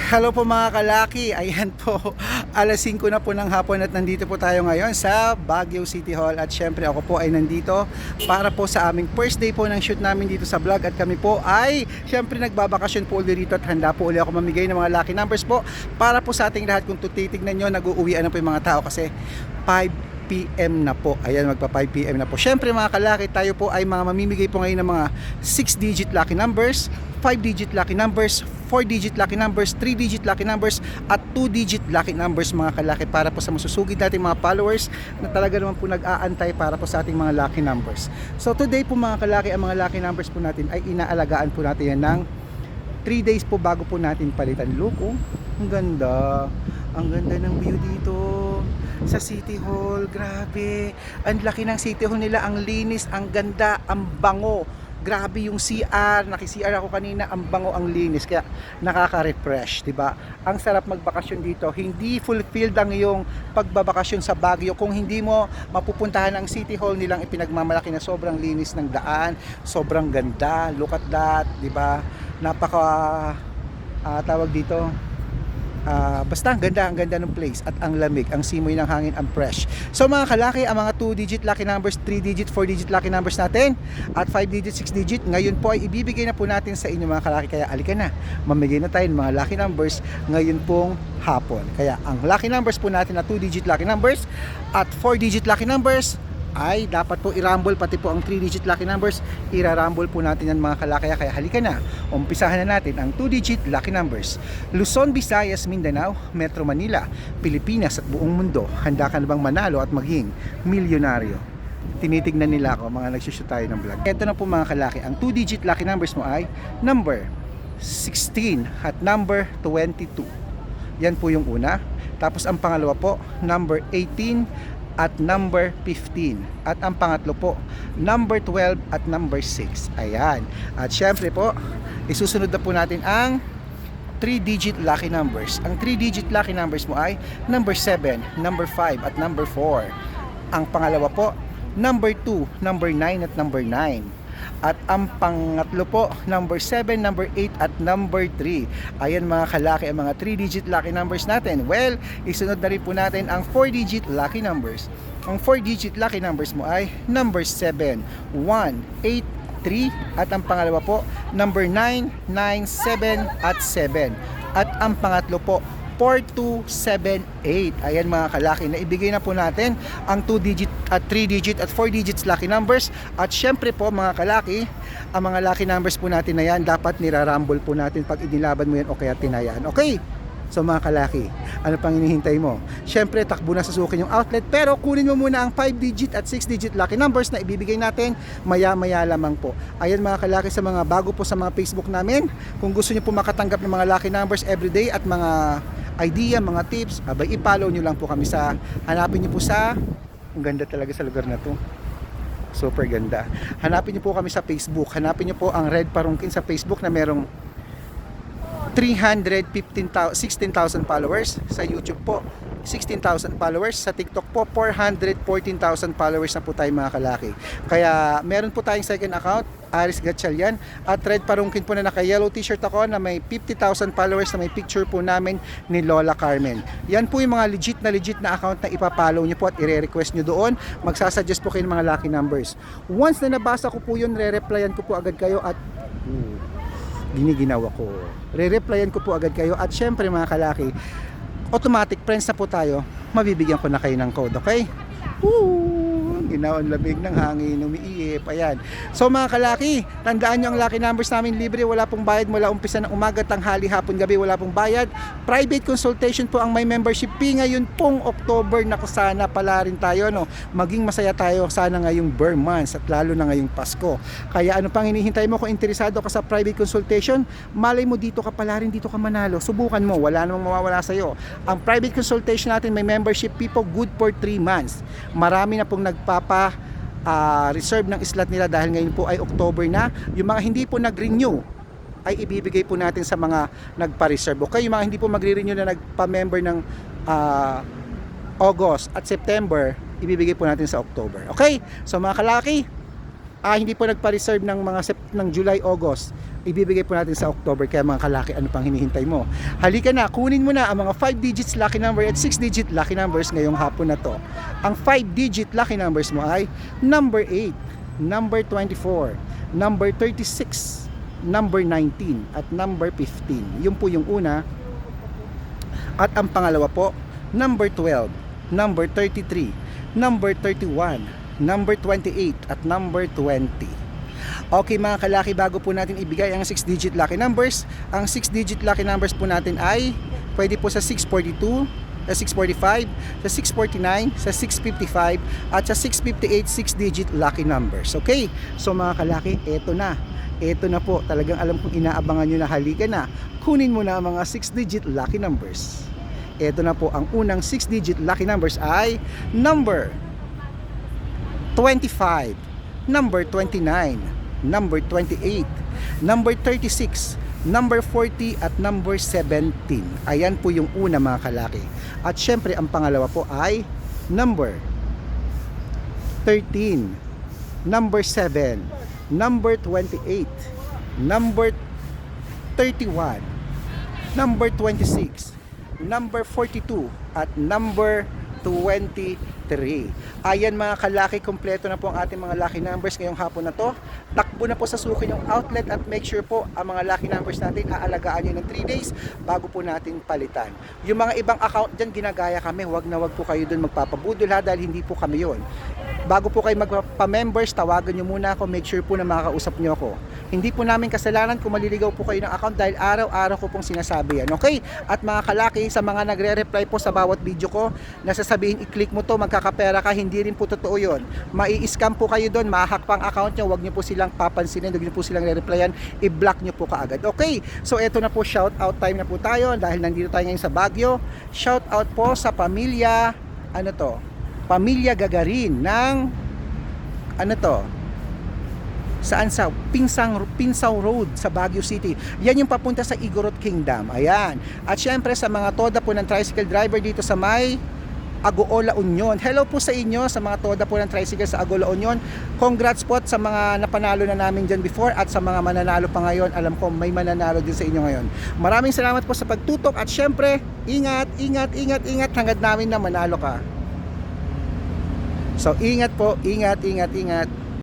Hello po mga kalaki, ayan po, alas 5 na po ng hapon at nandito po tayo ngayon sa Baguio City Hall. At syempre ako po ay nandito para po sa aming first day po ng shoot namin dito sa vlog. At kami po ay syempre nagbabakasyon po ulit dito at handa po ulit ako mamigay ng mga lucky numbers po para po sa ating lahat. Kung titignan nyo, nag-uuwian na po yung mga tao kasi 5 PM na po. Ayan, magpa 5 PM na po. Syempre mga kalaki, tayo po ay mga mamimigay po ngayon ng mga 6-digit lucky numbers, 5-digit lucky numbers, 4-digit lucky numbers, 3-digit lucky numbers at 2-digit lucky numbers mga kalaki para po sa masusugid nating mga followers na talaga naman po nag-aantay para po sa ating mga lucky numbers. So today po mga kalaki, ang mga lucky numbers po natin ay inaalagaan po natin yan ng 3 days po bago po natin palitan. Look, oh, ang ganda. Ang ganda ng view dito sa City Hall. Grabe. Ang laki ng City Hall nila. Ang linis, ang ganda, ang bango. Grabe yung CR. Naki-CR ako kanina. Ang bango, ang linis. Kaya nakaka-refresh, 'di ba? Ang sarap magbakasyon dito. Hindi fulfilled ang iyong pagbabakasyon sa Baguio kung hindi mo mapupuntahan ang City Hall nilang ipinagmamalaki na sobrang linis ng daan, sobrang ganda. Look at that, 'di ba? Napaka tawag dito, basta ang ganda ng place at ang lamig, ang simoy ng hangin, ang fresh. So mga kalaki, ang mga 2-digit lucky numbers, 3-digit, 4-digit lucky numbers natin at 5-digit, 6-digit ngayon po ay ibibigay na po natin sa inyo mga kalaki. Kaya alika na, mamigay na tayo ng mga lucky numbers ngayon pong hapon. Kaya ang lucky numbers po natin na 2-digit lucky numbers at 4-digit lucky numbers ay dapat po i-rumble, pati po ang 3-digit lucky numbers i-rumble po natin yan mga kalaki. Kaya halika na, umpisahan na natin ang 2-digit lucky numbers. Luzon, Visayas, Mindanao, Metro Manila, Pilipinas at buong mundo, handa ka na bang manalo at maging milyonaryo? Tinitignan nila ako, mga nagsushoot tayo ng vlog. Ito na po mga kalaki, ang 2-digit lucky numbers mo ay number 16 at number 22. Yan po yung una. Tapos ang pangalawa po, number 18 at number 15. At ang pangatlo po, number 12 at number 6. Ayan. At syempre po, isusunod na po natin ang 3-digit lucky numbers. Ang 3-digit lucky numbers mo ay number 7, number 5 at number 4. Ang pangalawa po, number 2, number 9 at number 9. At ang pangatlo po, number 7, number 8 at number 3. Ayan mga kalaki, ang mga 3-digit lucky numbers natin. Well, isunod na rin po natin ang 4-digit lucky numbers. Ang 4-digit lucky numbers mo ay number 7, 1, 8, 3. At ang pangalawa po, number 9, 9, 7 at 7. At ang pangatlo po, 4278. Ayan mga kalaki, na ibigay na po natin ang 2-digit at 3-digit at 4-digits lucky numbers. At syempre po mga kalaki, ang mga lucky numbers po natin na yan dapat nirarumble po natin pag inilaban mo yan o kaya tinayan. Okay? So mga kalaki, ano pang hinihintay mo? Syempre takbo na sa sukin yung outlet, pero kunin mo muna ang 5-digit at 6-digit lucky numbers na ibibigay natin maya-maya lamang po. Ayan mga kalaki, sa mga bago po sa mga Facebook namin, kung gusto niyo po makatanggap ng mga lucky numbers everyday at mga idea, mga tips, abay i-follow nyo lang po kami sa, hanapin nyo po sa, ang ganda talaga sa lugar na to, super ganda. Hanapin nyo po kami sa Facebook, hanapin nyo po ang Red Parungkin sa Facebook na merong 16,000 followers. Sa YouTube po 16,000 followers. Sa TikTok po 414,000 followers na po tayo mga kalaki. Kaya meron po tayong second account, Aris Gatchalian, at Red Parungkin po na naka-yellow t-shirt ako na may 50,000 followers na may picture po namin ni Lola Carmen. Yan po yung mga legit na account na ipapollow nyo po at i-request nyo doon. Magsasuggest po kayo ng mga lucky numbers. Once na nabasa ko po yun, re-replyan ko po agad kayo at giniginawa ko. Re-replyan ko po agad kayo at syempre mga kalaki, automatic friends na po tayo, mabibigyan ko na kayo ng code, okay? Ginaon lamig ng hangin, umiiip, ayan. So mga kalaki, tandaan nyo ang lucky numbers namin, libre, wala pong bayad mula umpisa ng umaga, tanghali, hapon, gabi, wala pong bayad. Private consultation po ang may membership fee ngayon pong October, na sana pala rin tayo, no? Maging masaya tayo sana ngayong bare months at lalo na ngayong Pasko. Kaya ano pang hinihintay mo? Kung interesado ka sa private consultation, malay mo dito ka pala rin, dito ka manalo. Subukan mo, wala namang mawawala sa'yo. Ang private consultation natin may membership fee po, good for 3 months. Marami na pong reserve ng slot nila dahil ngayon po ay October na. Yung mga hindi po nag-renew ay ibibigay po natin sa mga nagpa-reserve. Okay, yung mga hindi po magre-renew na nagpa-member ng August at September, ibibigay po natin sa October. Okay, so mga kalaki, hindi po nagpa-reserve ng mga ng July, August, ibibigay po natin sa October. Kaya mga kalaki, ano pang hinihintay mo? Halika na, kunin mo na ang mga 5 digits lucky number at 6 digit lucky numbers ngayong hapon na to. Ang 5 digit lucky numbers mo ay number 8, number 24, number 36, number 19 at number 15. Yun po yung una. At ang pangalawa po, number 12, number 33, number 31, number 28 at number 20. Okay mga kalaki, bago po natin ibigay ang 6 digit lucky numbers, ang 6 digit lucky numbers po natin ay pwede po sa 642, sa 645, sa 649, sa 655 at sa 658 6 digit lucky numbers. Okay, so mga kalaki, eto na po, talagang alam kong inaabangan nyo na. Halika na, kunin mo na ang mga 6 digit lucky numbers. Eto na po, ang unang 6 digit lucky numbers ay number 25, number 29, number 28, number 36, number 40 at number 17. Ayan po yung una mga kalaki. At syempre ang pangalawa po ay number 13, number 7, number 28, number 31, number 26, number 42 at number 23. Ayan mga kalaki, kompleto na po ang ating mga lucky numbers ngayong hapon na to. Takbo na po sa suki yung outlet at make sure po ang mga lucky numbers natin aalagaan nyo ng 3 days bago po natin palitan. Yung mga ibang account dyan, ginagaya kami, wag na wag po kayo dun magpapabudol ha, dahil hindi po kami yon. Bago po kayo magpa-members, tawagan nyo muna ako, make sure po na makakausap nyo ako. Hindi po namin kasalanan kung maliligaw po kayo ng account dahil araw-araw ko pong sinasabi yan. Okay? At mga kalaki, sa mga nagre-reply po sa bawat video ko, nasasabihin i-click mo to, magkakapera ka, hindi rin po totoo yun. Mai-scam po kayo doon, mahahack pang account nyo, wag nyo po silang papansinin, wag nyo po silang re-replyan, i-block nyo po kaagad. Okay? So eto na po, shout out time na po tayo dahil nandito tayo ngayon sa Baguio. Shout out po sa pamilya, Pamilya Gagarin ng saan, sa Pinsaw Road sa Baguio City. Yan yung papunta sa Igorot Kingdom. Ayan. At syempre sa mga toda po ng tricycle driver dito sa may Agoola Union. Hello po sa inyo sa mga toda po ng tricycle sa Agoola Union. Congrats po sa mga napanalo na namin dyan before at sa mga mananalo pa ngayon. Alam ko may mananalo din sa inyo ngayon. Maraming salamat po sa pagtutok at syempre, ingat hanggat namin na manalo ka. So ingat po, ingat.